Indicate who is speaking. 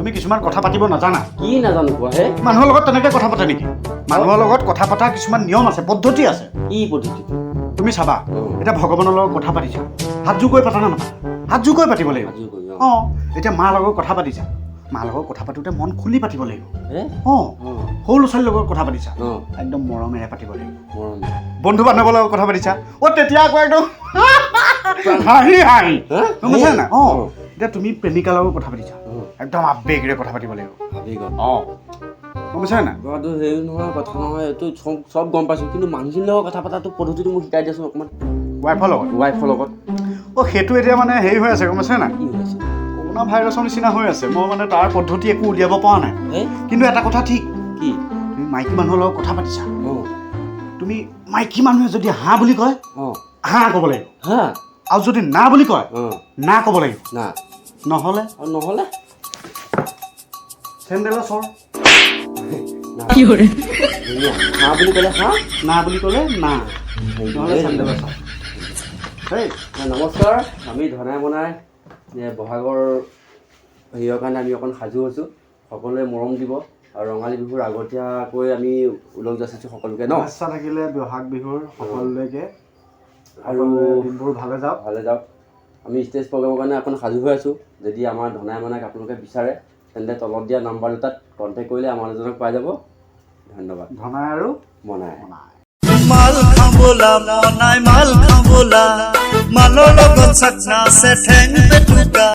Speaker 1: তুমি কিছুমান কথা পাতিব নাজানা
Speaker 2: কি নাজানো কোৱা হে
Speaker 1: মানুহৰ লগত তেনেকৈ কথা পাতে নেকি মানুহৰ লগত কথা পতা কিছুমান নিয়ম আছে পদ্ধতি আছে
Speaker 2: কি পদ্ধতি
Speaker 1: তুমি চাবা এতিয়া ভগৱানৰ লগত কথা পাতিছা হাত জোৰ কৰি পাতা না নাপাতা হাত জোৰ কৰি পাতিব লাগিব অঁ এতিয়া মাৰ লগত কথা পাতিছা মাৰ লগত কথা পাতোঁতে মন খুলি পাতিব লাগিব অঁ সৰু ল'ৰা ছোৱালীৰ লগত কথা পাতিছা একদম মৰমেৰে পাতিব লাগিব বন্ধু বান্ধৱৰ লগত কথা পাতিছা তেতিয়া আকৌ একদম হাঁহি হাঁহি গম পাইছা নাই অঁ এতিয়া তুমি প্ৰেমিকাৰ লগত কথা পাতিছা একদম আৱেগেৰে কথা পাতিব লাগিব অঁ গম পাইছা নাই
Speaker 2: হেৰি নহয় কথা নহয় এইটো চব গম পাইছোঁ কিন্তু মানুহজনীৰ লগত কথা পতাটো পদ্ধতিটো মোক শিকাই দিয়াচোন অকণমান ৱাইফৰ লগত
Speaker 1: অঁ সেইটো এতিয়া মানে হেৰি হৈ আছে গম পাইছা নাই
Speaker 2: কি হৈ আছে
Speaker 1: কৰোণা ভাইৰাছৰ নিচিনা হৈ আছে মই মানে তাৰ পদ্ধতি একো উলিয়াব পৰা নাই কিন্তু এটা কথা ঠিক
Speaker 2: কি
Speaker 1: তুমি মাইকী মানুহৰ লগত কথা পাতিছা তুমি মাইকী মানুহে যদি হাঁ বুলি কয় হাঁ ক'ব লাগিব
Speaker 2: হা
Speaker 1: আৰু যদি না বুলি কয় না ক'ব লাগিব
Speaker 2: না
Speaker 1: নহ'লে চেণ্ডেলৰ চৰ
Speaker 2: কি কৰে হাঁ বুলি ক'লে হাঁ
Speaker 1: না বুলি ক'লে না নহ'লে চেণ্ডেলৰ চৰ দেই
Speaker 2: নমস্কাৰ আমি ধনাই বনাই বহাগৰ হেৰিয়ৰ কাৰণে আমি অকণ সাজু হৈছোঁ সকলোৱে মৰম দিব আৰু ৰঙালী বিহুৰ আগতীয়াকৈ আমি ওলগ যাচিছোঁ সকলোকে ন
Speaker 1: ইচ্ছা থাকিলে বহাগ বিহুৰ সকলোলৈকে
Speaker 2: আৰু
Speaker 1: দিনবোৰ ভালে
Speaker 2: যাওক আমি ষ্টেজ প্ৰগ্ৰেমৰ কাৰণে অকণ সাজু হৈ আছোঁ যদি আমাৰ ধনাই মনাক আপোনালোকে বিচাৰে তেন্তে তলত দিয়া নাম্বাৰ দুটাত কণ্টেক্ট কৰিলে আমাৰ দুজনক পাই যাব ধন্যবাদ
Speaker 1: ধনাই আৰু
Speaker 2: মনাই
Speaker 3: মাল খাবোলা মনাই মাল খাবোলা মালৰ লগত চাকনা আছে ঠেং পেটুকা